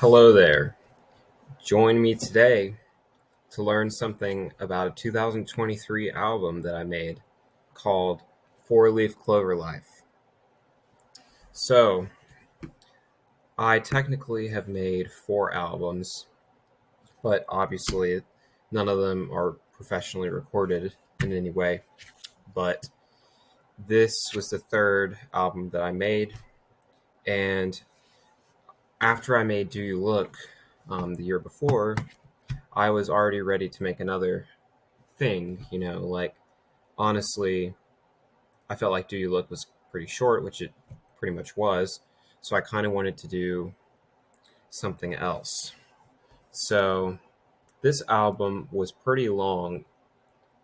Hello there. Join me today to learn something about a 2023 album that I made called Leaf Clover Life. So, I technically have made 4 albums, but obviously none of them are professionally recorded in any way. But this was the third album that I made, and after I made Do You Look the year before, I was already ready to make another thing, like honestly, I felt like Do You Look was pretty short, which it pretty much was. So I kind of wanted to do something else. So this album was pretty long,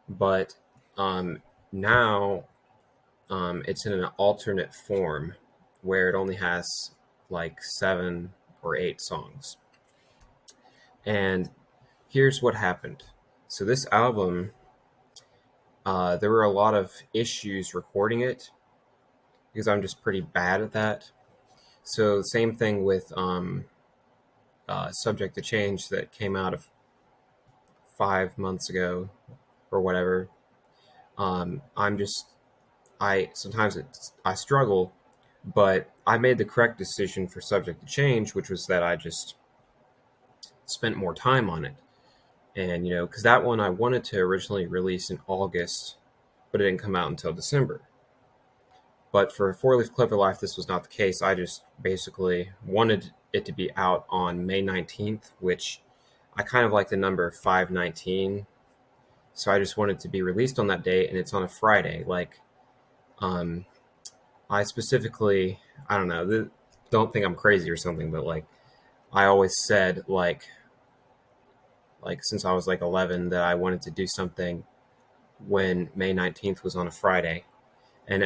but um, now it's in an alternate form where it only has like 7 or 8 songs. And here's what happened. So this album, there were a lot of issues recording it because I'm just pretty bad at that. So same thing with Subject to Change that came out of 5 months ago or whatever. I'm just I sometimes I struggle, but I made the correct decision for Subject to Change, which was that I just spent more time on it, and because that one I wanted to originally release in August, but it didn't come out until December. But for Four Leaf Clover Life, this was not the case. I just basically wanted it to be out on May 19th, which I kind of like the number 519. So I just wanted to be released on that date, and it's on a Friday. Um, I specifically, I don't know, don't think I'm crazy or something, but I always said since I was like 11 that I wanted to do something when May 19th was on a Friday. And,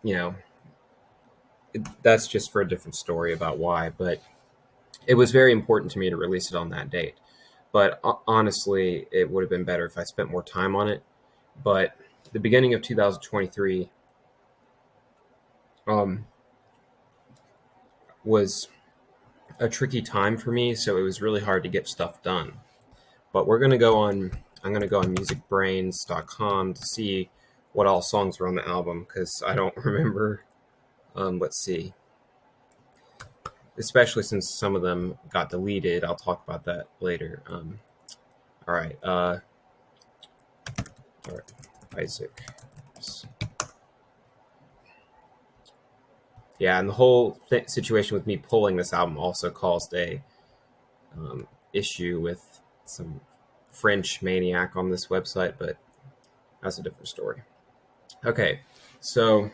you know, that's just for a different story about why, but it was very important to me to release it on that date. But honestly, it would have been better if I spent more time on it. But the beginning of 2023 um, was a tricky time for me, so it was really hard to get stuff done. But I'm going to go on musicbrains.com to see what all songs were on the album because I don't remember. Let's see. Especially since some of them got deleted. I'll talk about that later. All right. All right. Isaac. Yeah, and the whole situation with me pulling this album also caused a issue with some French maniac on this website, but that's a different story. Okay, so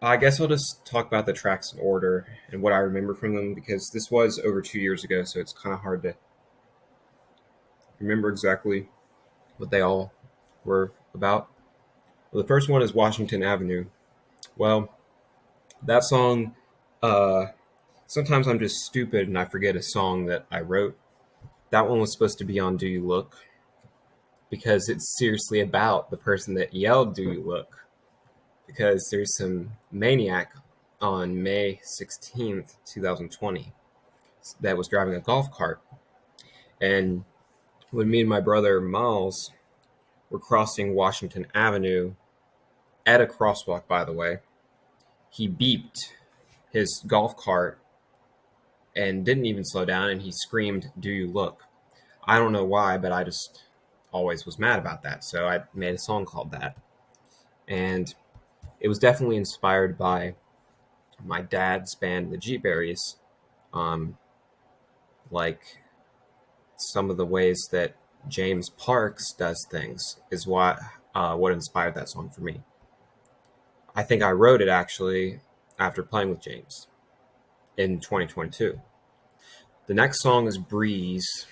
I guess I'll just talk about the tracks in order and what I remember from them because this was over 2 years ago, so it's kind of hard to remember exactly what they all were about. Well, the first one is Washington Avenue. Well, that song, uh, sometimes I'm just stupid and I forget a song that I wrote. That one was supposed to be on Do You Look because it's seriously about the person that yelled Do You Look, because there's some maniac on May 16th, 2020 that was driving a golf cart. And when me and my brother Miles were crossing Washington Avenue at a crosswalk, by the way, he beeped his golf cart and didn't even slow down, and he screamed, "Do you look?" I don't know why, but I just always was mad about that. So I made a song called that. And it was definitely inspired by my dad's band, the G-Berries. Um, like some of the ways that James Parks does things is what inspired that song for me. I think I wrote it actually after playing with James in 2022. The next song is Breeze.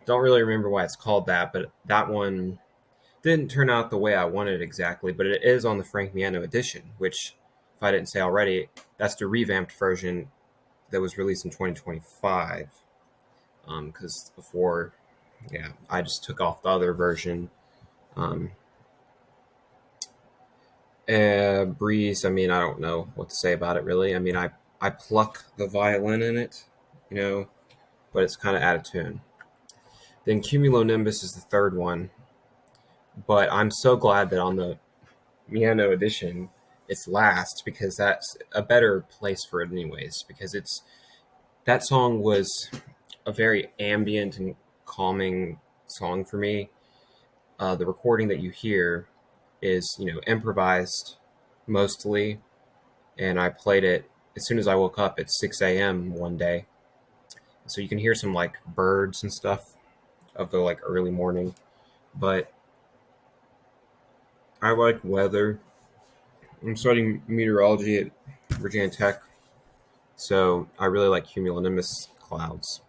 Don't really remember why it's called that, but that one didn't turn out the way I wanted exactly, but it is on the Frank Miano edition, which, if I didn't say already, that's the revamped version that was released in 2025. Because before, yeah, I just took off the other version. Um, Breeze, I mean, I don't know what to say about it really. I mean, I pluck the violin in it, you know, but it's kind of out of tune. Then Cumulonimbus is the third one, but I'm so glad that on the Miano edition it's last, because that's a better place for it anyways, because it's that song was a very ambient and calming song for me. The recording that you hear is, improvised mostly, and I played it as soon as I woke up at 6 a.m. one day. So you can hear some like birds and stuff of the like early morning. But I like weather. I'm studying meteorology at Virginia Tech, so I really like cumulonimbus clouds.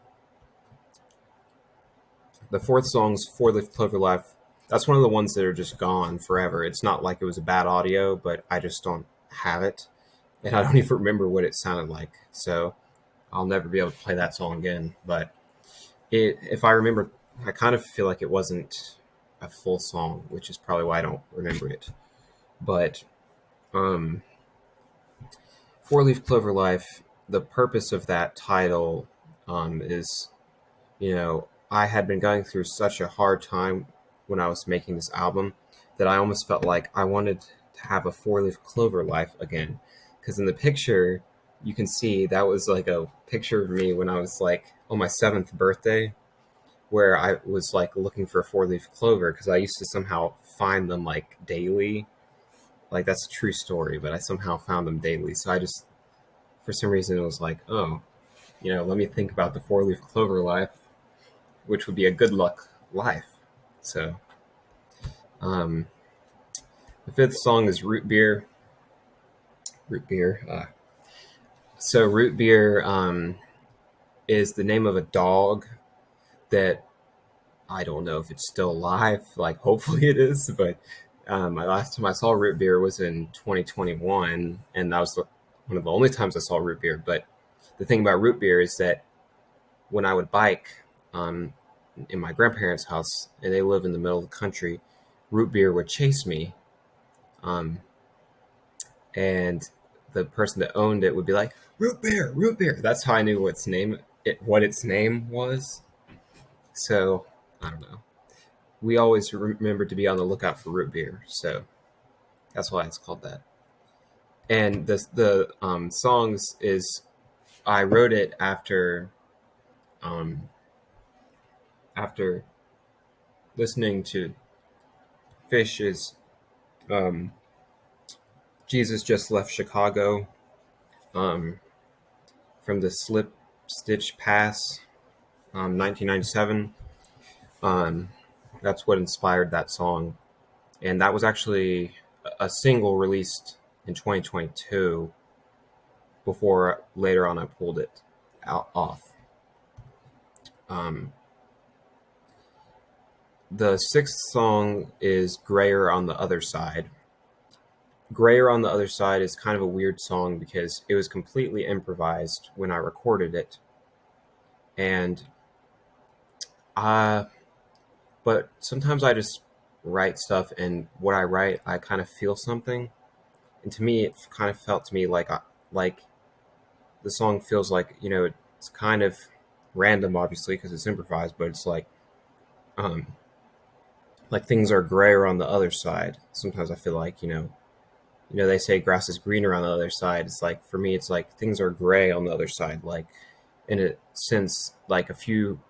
The fourth song's Four Leaf Clover Life. That's one of the ones that are just gone forever. It's not like it was a bad audio, but I just don't have it. And I don't even remember what it sounded like. So I'll never be able to play that song again. But if I remember, I kind of feel like it wasn't a full song, which is probably why I don't remember it. But Four Leaf Clover Life, the purpose of that title is, I had been going through such a hard time when I was making this album that I almost felt like I wanted to have a four-leaf clover life again. Because in the picture, you can see that was like a picture of me when I was like on my 7th birthday, where I was like looking for a four-leaf clover because I used to somehow find them like daily. Like that's a true story, but I somehow found them daily. So I just, for some reason, it was like, oh, let me think about the four-leaf clover life, which would be a good luck life. So, the fifth song is Root Beer. Root Beer. So Root Beer is the name of a dog that I don't know if it's still alive. Like, hopefully it is. But my last time I saw Root Beer was in 2021, and that was one of the only times I saw Root Beer. But the thing about Root Beer is that when I would bike in my grandparents' house, and they live in the middle of the country, Root Beer would chase me. And the person that owned it would be like, Root Beer, Root Beer. That's how I knew what its name was. So, I don't know. We always remember to be on the lookout for Root Beer. So, that's why it's called that. And the songs is, I wrote it after listening to Fish's Jesus Just Left Chicago from the Slip Stitch Pass 1997. That's what inspired that song. And that was actually a single released in 2022 before later on I pulled it off. The sixth song is Grayer on the Other Side. Grayer on the Other Side is kind of a weird song because it was completely improvised when I recorded it. And but sometimes I just write stuff, and what I write, I kind of feel something. And to me, it kind of felt to me like the song feels like, it's kind of random, obviously, because it's improvised, but it's like things are grayer on the other side. Sometimes I feel like, they say grass is greener on the other side. It's like, for me, it's like things are gray on the other side. Like, since like a few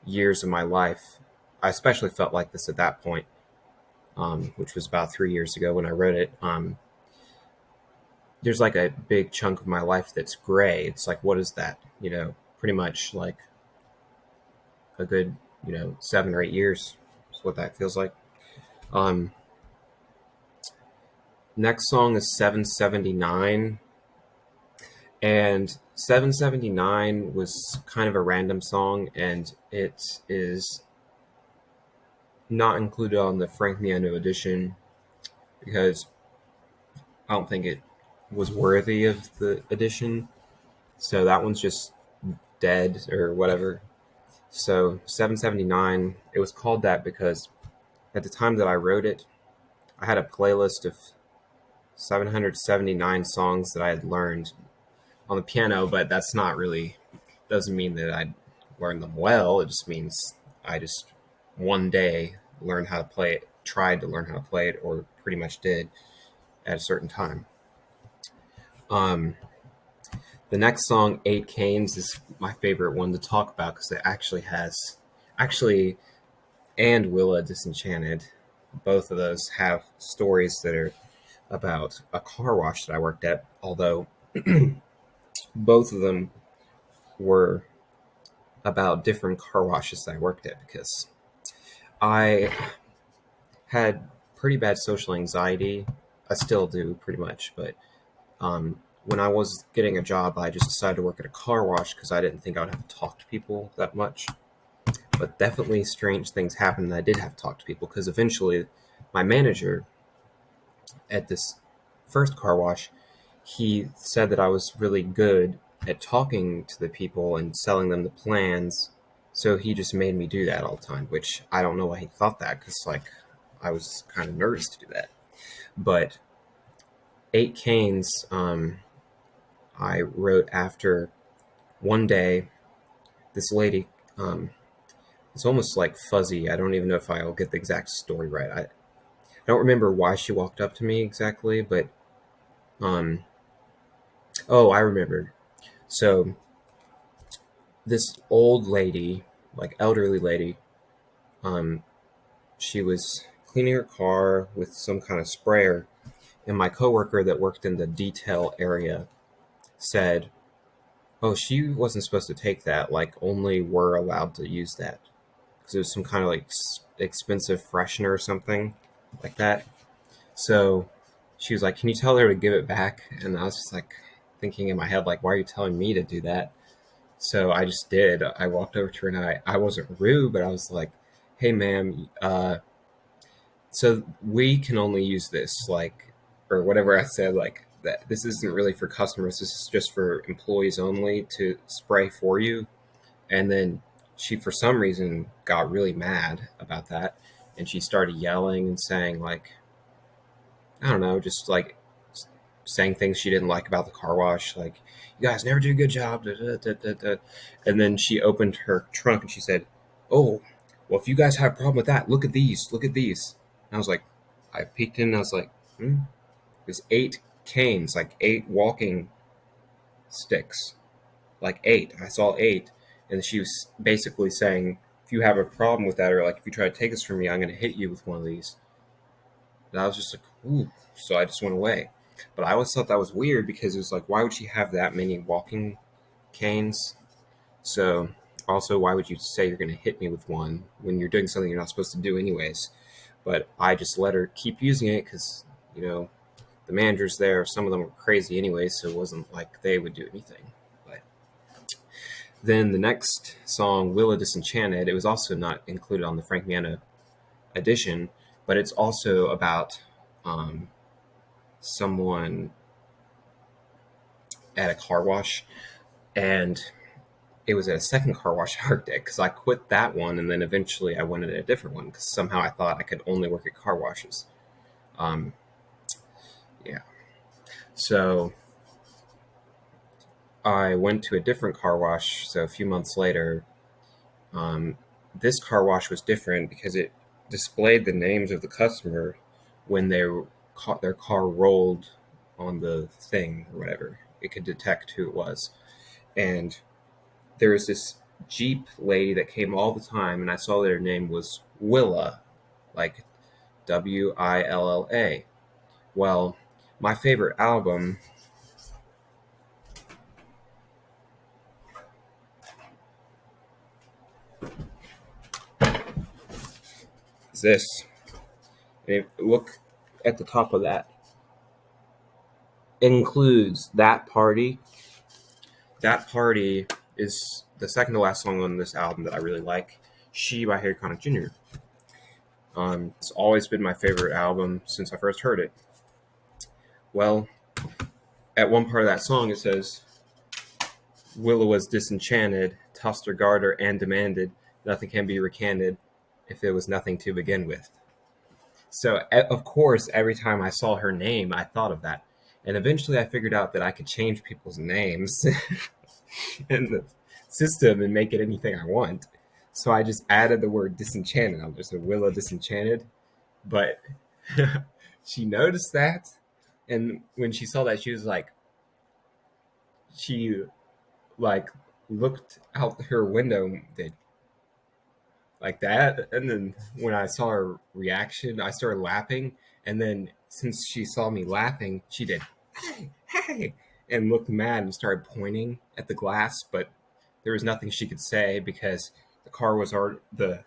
years of my life, I especially felt like this at that point, which was about 3 years ago when I wrote it. There's like a big chunk of my life that's gray. It's like, what is that? Pretty much like a good, 7 or 8 years is what that feels like. Next song is 779. And 779 was kind of a random song, and it is not included on the Frank Miano edition because I don't think it was worthy of the edition. So that one's just dead or whatever. So 779, it was called that because at the time that I wrote it, I had a playlist of 779 songs that I had learned on the piano, but that's not really doesn't mean that I learned them well. It just means I just one day learned how to play it, tried to learn how to play it, or pretty much did at a certain time. Um, the next song, Eight Canes, is my favorite one to talk about because it actually, and Willa Disenchanted, both of those have stories that are about a car wash that I worked at, although both of them were about different car washes that I worked at because I had pretty bad social anxiety. I still do pretty much, but when I was getting a job, I just decided to work at a car wash because I didn't think I would have to talk to people that much. But definitely strange things happened, and I did have to talk to people because eventually my manager at this first car wash, he said that I was really good at talking to the people and selling them the plans. So he just made me do that all the time, which I don't know why he thought that because, like, I was kind of nervous to do that. But Eight Canes, I wrote after one day, this lady, it's almost like fuzzy. I don't even know if I'll get the exact story right. I don't remember why she walked up to me exactly, but, oh, I remembered. So this old lady, like elderly lady, um, she was cleaning her car with some kind of sprayer, and my coworker that worked in the detail area said, "Oh, she wasn't supposed to take that. Like, only we're allowed to use that because it was some kind of like expensive freshener or something like that." So she was like, "Can you tell her to give it back?" And I was just like thinking in my head, like, "Why are you telling me to do that?" So I just did. I walked over to her and I wasn't rude, but I was like, "Hey, ma'am, so we can only use this, like, or whatever I said, like, that this isn't really for customers. This is just for employees only to spray for you." And then she, for some reason, got really mad about that. And she started yelling and saying, like, I don't know, just like saying things she didn't like about the car wash, like, "You guys never do a good job." Da, da, da, da, da. And then she opened her trunk and she said, "Oh, well, if you guys have a problem with that, look at these. Look at these." And I was like, I peeked in and I was like, there's 8 canes, like 8 walking sticks, like 8. I saw 8. And she was basically saying, if you have a problem with that, or like if you try to take this from me, I'm going to hit you with one of these. And I was just like, ooh. So I just went away. But I always thought that was weird because it was like, why would she have that many walking canes? So also, why would you say you're going to hit me with one when you're doing something you're not supposed to do anyways? But I just let her keep using it because, you know, the managers there, some of them were crazy anyways, so it wasn't like they would do anything. But then the next song, Willa Disenchanted, it was also not included on the Frank Miano edition, but it's also about um, someone at a car wash, and it was at a second car wash I worked at because I quit that one and then eventually I went at a different one because somehow I thought I could only work at car washes. Um, yeah. So I went to a different car wash. So a few months later, um, this car wash was different because it displayed the names of the customer when their car rolled on the thing or whatever. It could detect who it was. And there was this Jeep lady that came all the time, and I saw that her name was Willa, like Willa. Well, my favorite album is this. And if you look at the top of that, it includes That Party. That Party is the second to last song on this album that I really like. She by Harry Connick Jr. It's always been my favorite album since I first heard it. Well, at one part of that song it says, "Willa was disenchanted, tossed her garter, and demanded, nothing can be recanted if it was nothing to begin with." So, of course, every time I saw her name, I thought of that. And eventually I figured out that I could change people's names. And system and make it anything I want. So I just added the word disenchanted. I'm just a Willow disenchanted. But she noticed that. And when she saw that, she like looked out her window like that. And then when I saw her reaction, I started laughing. And then since she saw me laughing, she did, hey, hey, and looked mad and started pointing at the glass. But there was nothing she could say because the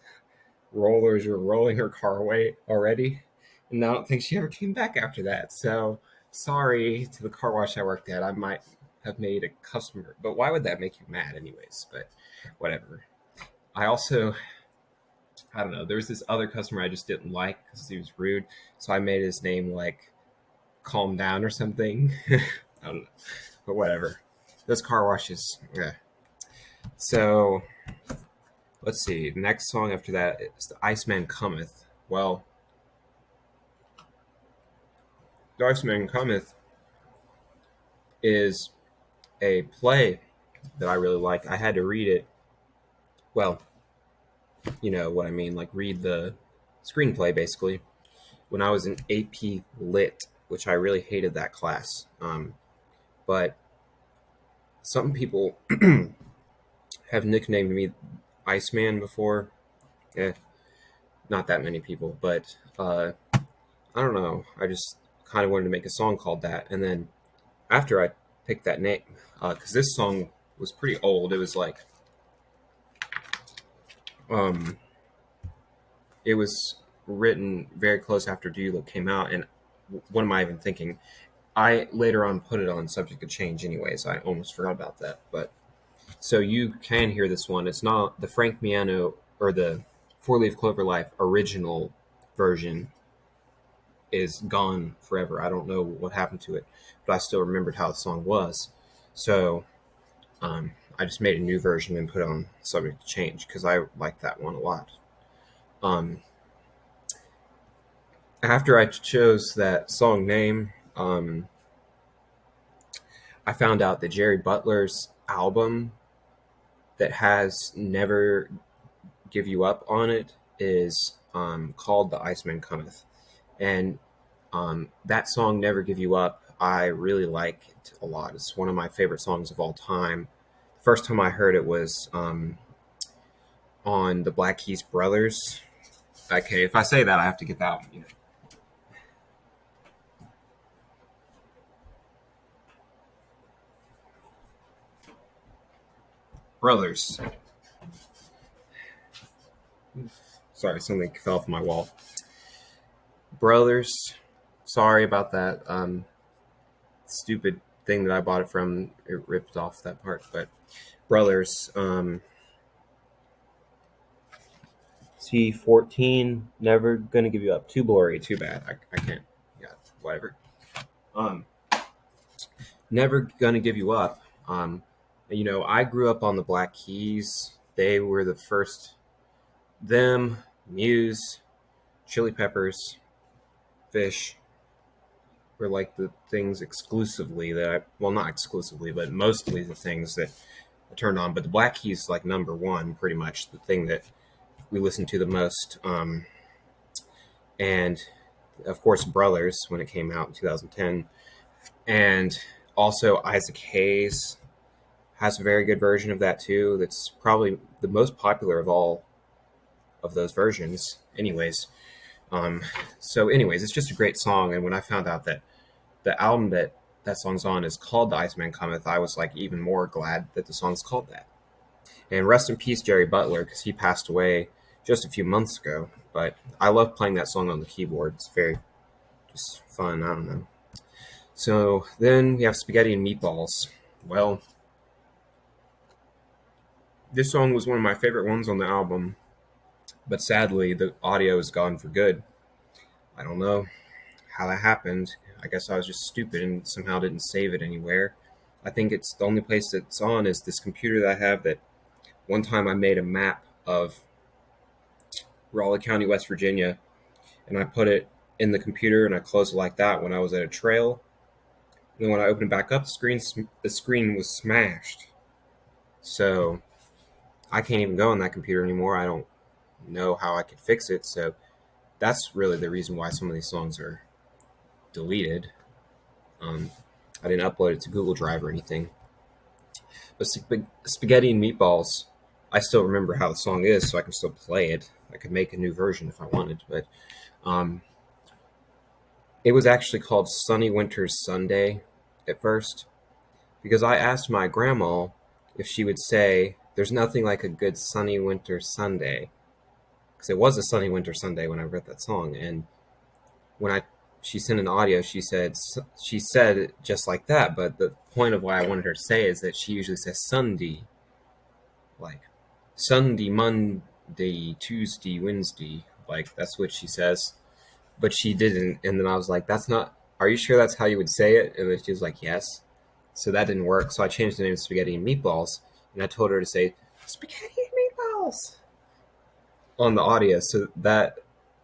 rollers were rolling her car away already. And I don't think she ever came back after that. So sorry to the car wash I worked at. I might have made a customer, but why would that make you mad, anyways? But whatever. I also, I don't know. There was this other customer I just didn't like because he was rude. So I made his name like Calm Down or something. I don't know. But whatever. Those car washes. Yeah. So let's see. The next song after that is The Iceman Cometh. Well, The Iceman Cometh is a play that I really like. I had to read it. Well, you know what I mean, like read the screenplay basically when I was in AP Lit, which I really hated that class. But some people have nicknamed me Iceman before. Eh, not that many people, but I don't know. I just kind of wanted to make a song called that. And then after I picked that name, because this song was pretty old, it was like, it was written very close after Do You Look came out. And what am I even thinking? I later on put it on Subject to Change anyways. I almost forgot about that. But so you can hear this one. It's not the Frank Miano or the Four Leaf Clover Life original version is gone forever. I don't know what happened to it, but I still remembered how the song was. So I just made a new version and put it on Subject to Change because I like that one a lot. After I chose that song name, I found out that Jerry Butler's album that has Never Give You Up on it is called The Iceman Cometh. And that song, Never Give You Up, I really like it a lot. It's one of my favorite songs of all time. The first time I heard it was on the Black Keys Brothers. Okay, if I say that, I have to get that one. You know. Brothers. Sorry, something fell off my wall. Brothers. Sorry about that. Stupid thing that I bought it from. It ripped off that part, but Brothers. C14. Never gonna give you up. Too blurry. Too bad. I can't. Yeah. Whatever. Um. Never gonna give you up. You know, I grew up on the Black Keys. They were the first. Them, Muse, Chili Peppers, Fish were like the things exclusively that well, not exclusively, but mostly the things that I turned on. But the Black Keys, like number one, pretty much the thing that we listened to the most. And of course, Brothers when it came out in 2010, and also Isaac Hayes has a very good version of that too. That's probably the most popular of all of those versions. Anyways, it's just a great song. And when I found out that the album that song's on is called The Iceman Cometh, I was like even more glad that the song's called that. And rest in peace, Jerry Butler, because he passed away just a few months ago. But I love playing that song on the keyboard. It's very just fun. I don't know. So then we have Spaghetti and Meatballs. Well, this song was one of my favorite ones on the album, but sadly the audio is gone for good. I don't know how that happened. I guess I was just stupid and somehow didn't save it anywhere. I think it's the only place that's on is this computer that I have. That one time I made a map of Raleigh County, West Virginia, and I put it in the computer and I closed it like that when I was at a trail. And then when I opened it back up, the screen was smashed. So I can't even go on that computer anymore. I don't know how I could fix it. So that's really the reason why some of these songs are deleted. Um, I didn't upload it to Google Drive or anything. But Spaghetti and Meatballs, I still remember how the song is, so I can still play it. I could make a new version if I wanted, but um, it was actually called Sunny Winter's Sunday at first because I asked my grandma if she would say, "There's nothing like a good sunny winter Sunday," because it was a sunny winter Sunday when I wrote that song, and when I she sent an audio, she said it just like that, but the point of why I wanted her to say is that she usually says Sunday, like Sunday, Monday, Tuesday, Wednesday, like that's what she says, but she didn't. And then I was like, "That's not. Are you sure that's how you would say it?" And then she was like, "Yes." So that didn't work. So I changed the name to Spaghetti and Meatballs, and I told her to say Spaghetti and Meatballs on the audio. So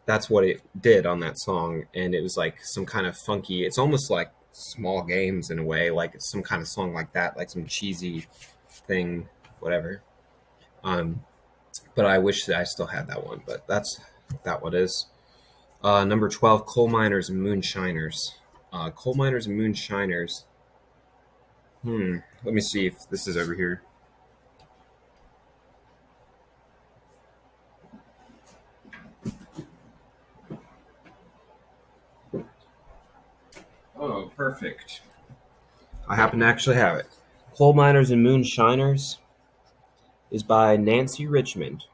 that's what it did on that song, and it was like some kind of funky. It's almost like Small Games in a way, like it's some kind of song like that, like some cheesy thing, whatever. Um, but I wish that I still had that one. But that's that one is. Number 12, Coal Miners and Moonshiners. Coal Miners and Moonshiners. Let me see if this is over here. Oh, perfect. I happen to actually have it. Coal Miners and Moonshiners is by Nancy Richmond.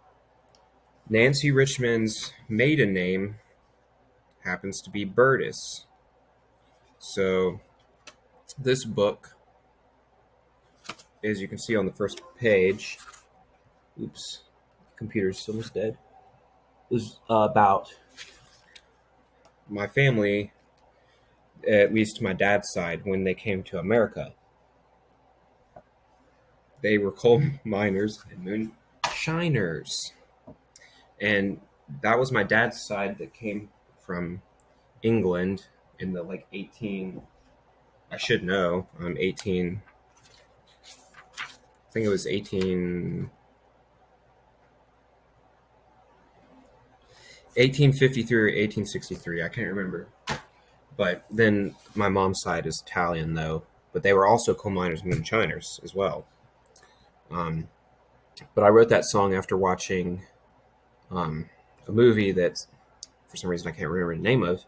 Nancy Richmond's maiden name happens to be Burdiss. So, this book, as you can see on the first page, oops, computer's almost dead, is about my family, at least my dad's side, when they came to America. They were coal miners and moonshiners. And that was my dad's side that came from England in the like 18, I should know, 18, I think it was 1853 or 1863, I can't remember. But then my mom's side is Italian though, but they were also coal miners and moonshiners as well. But I wrote that song after watching a movie that for some reason I can't remember the name of,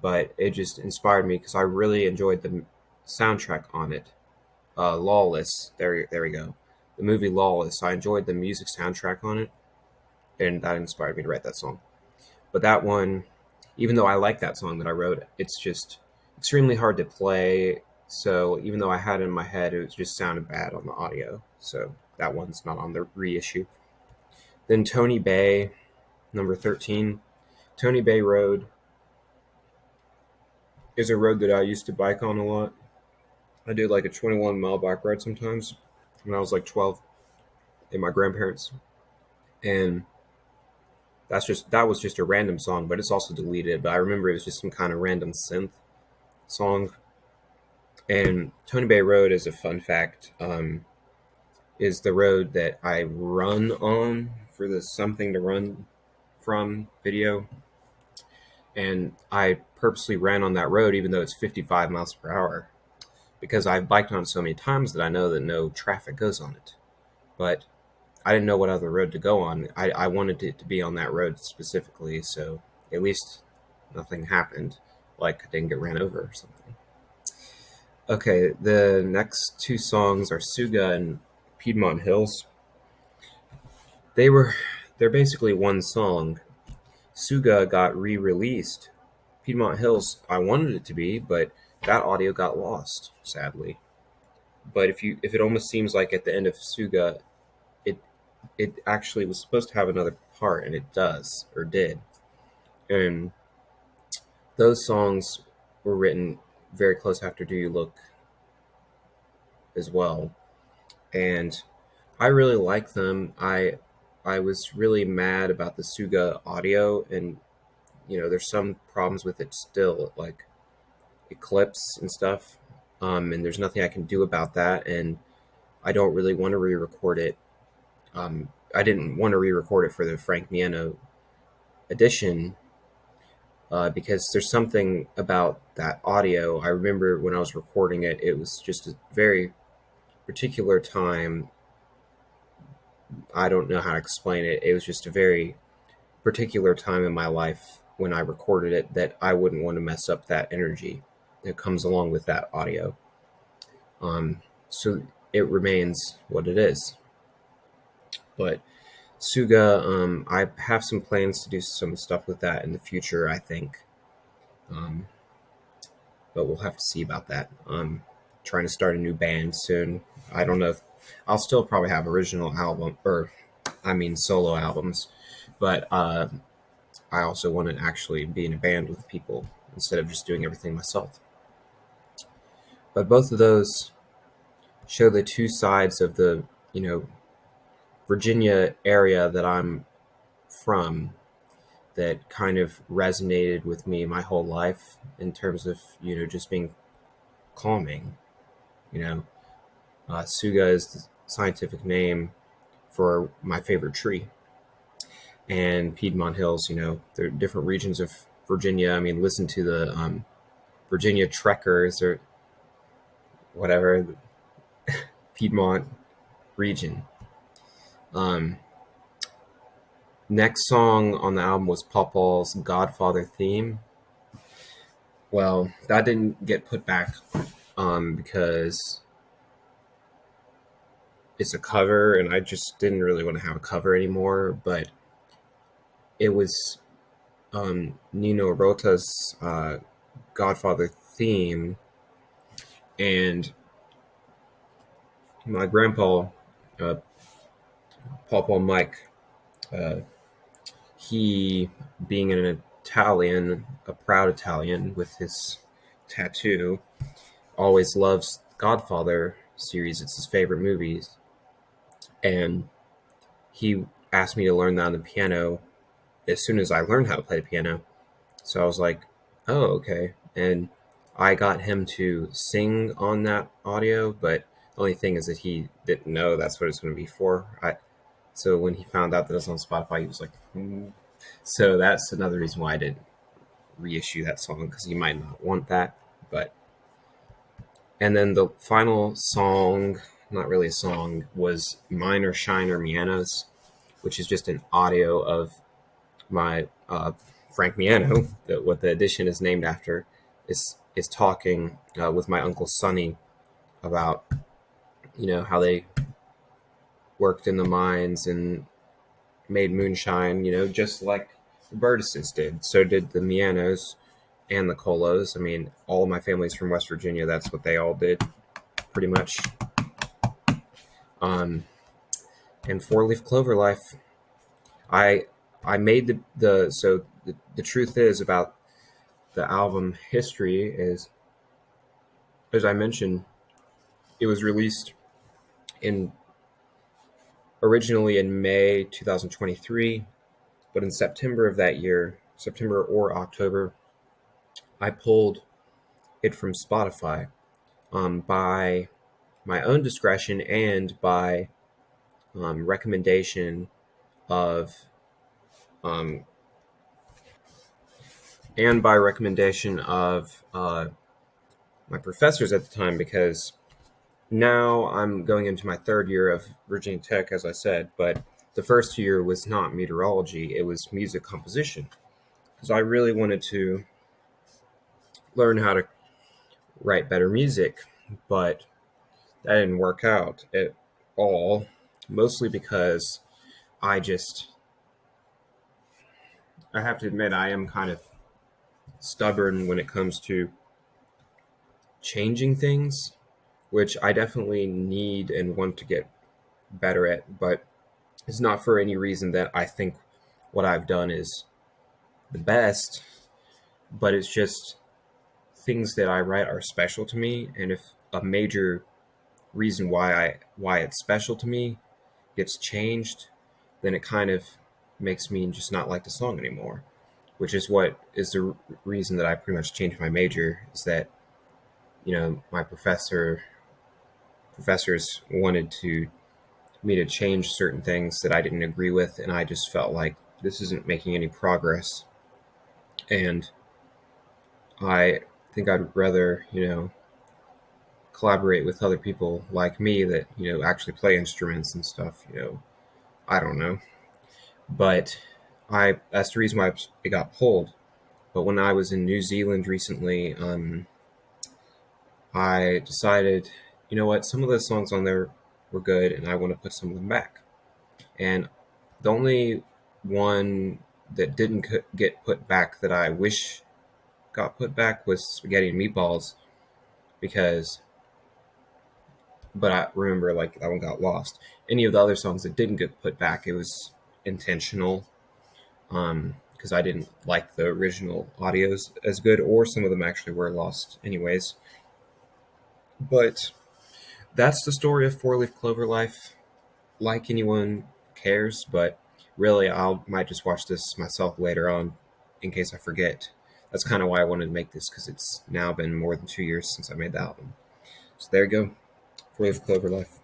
but it just inspired me because I really enjoyed the soundtrack on it. Lawless, there we go. The movie Lawless. I enjoyed the music soundtrack on it, and that inspired me to write that song. But that one, even though I like that song that I wrote, it's just extremely hard to play. So even though I had it in my head, it just sounded bad on the audio. So that one's not on the reissue. Then Tony Bay, number 13. Tony Bay Road is a road that I used to bike on a lot. I did like a 21-mile bike ride sometimes when I was like 12 at my grandparents. And that was just a random song, but it's also deleted. But I remember it was just some kind of random synth song. And Tony Bay Road, as a fun fact, is the road that I run on for the Something to Run From video. And I purposely ran on that road even though it's 55 miles per hour because I've biked on it so many times that I know that no traffic goes on it. But I didn't know what other road to go on. I wanted it to be on that road specifically, so at least nothing happened, like I didn't get ran over or something. Okay, the next two songs are Suga and Piedmont Hills. They're basically one song. Suga got re-released. Piedmont Hills, I wanted it to be, but that audio got lost, sadly. But if it almost seems like at the end of Suga, it actually was supposed to have another part, and it does, or did. And those songs were written very close after Do You Look as well. And I really like them. I was really mad about the Suga audio, and there's some problems with it still, like Eclipse and stuff. And there's nothing I can do about that, and I don't really want to re-record it I didn't want to re-record it for the Frank Miano edition because there's something about that audio. I remember when I was recording it, it was just a very particular time. I don't know how to explain it. It was just a very particular time in my life when I recorded it that I wouldn't want to mess up that energy that comes along with that audio. So it remains what it is. But Suga, I have some plans to do some stuff with that in the future, I think. Um, but we'll have to see about that. Trying to start a new band soon. I don't know if I'll still probably have original album, or I mean solo albums, but I also want to actually be in a band with people instead of just doing everything myself. But both of those show the two sides of the, Virginia area that I'm from that kind of resonated with me my whole life in terms of, just being calming. You know, Suga is the scientific name for my favorite tree. And Piedmont Hills, there are different regions of Virginia. I mean, listen to the Virginia Trekkers or whatever, Piedmont region. Next song on the album was Paul's Godfather theme. Well, that didn't get put back because it's a cover, and I just didn't really want to have a cover anymore. But it was Nino Rota's Godfather theme, and my grandpa, Paul Mike, he, being an Italian, a proud Italian with his tattoo, always loves Godfather series. It's his favorite movies. And he asked me to learn that on the piano as soon as I learned how to play the piano. So I was like, oh, okay. And I got him to sing on that audio, but the only thing is that he didn't know that's what it's going to be for. So when he found out that it was on Spotify, he was like, So that's another reason why I didn't reissue that song, because he might not want that. And then the final song, not really a song, was Mine or Shine or Mianos, which is just an audio of my Frank Miano, what the edition is named after, is talking with my uncle Sonny about how they worked in the mines and made moonshine, just like the Burdisses did. So did the Mianos and the Colos. I mean, all of my family's from West Virginia. That's what they all did, pretty much. And for Leaf Clover Life, I made the truth is about the album history is, as I mentioned, it was released originally in May 2023, but in September of that year, September or October, I pulled it from Spotify by my own discretion and by recommendation of my professors at the time, because now I'm going into my third year of Virginia Tech, as I said, but the first year was not meteorology, it was music composition. Because I really wanted to learn how to write better music, but that didn't work out at all, mostly because I have to admit, I am kind of stubborn when it comes to changing things, which I definitely need and want to get better at, but it's not for any reason that I think what I've done is the best, but it's just things that I write are special to me, and if a major reason why it's special to me gets changed, then it kind of makes me just not like the song anymore, which is what is the reason that I pretty much changed my major, is that my professors wanted to me to change certain things that I didn't agree with, and I just felt like this isn't making any progress. And I think I'd rather, collaborate with other people like me that, actually play instruments and stuff, I don't know. But that's the reason why it got pulled. But when I was in New Zealand recently, I decided, you know what, some of the songs on there were good, and I want to put some of them back. And the only one that didn't get put back that I wish got put back was Spaghetti and Meatballs, because, but I remember like that one got lost. Any of the other songs that didn't get put back, it was intentional, because I didn't like the original audios as good, or some of them actually were lost anyways. But that's the story of Four Leaf Clover Life. Like anyone cares, but really I might just watch this myself later on in case I forget. That's kind of why I wanted to make this, because it's now been more than 2 years since I made the album. So there you go, Four Leaf Clover Life.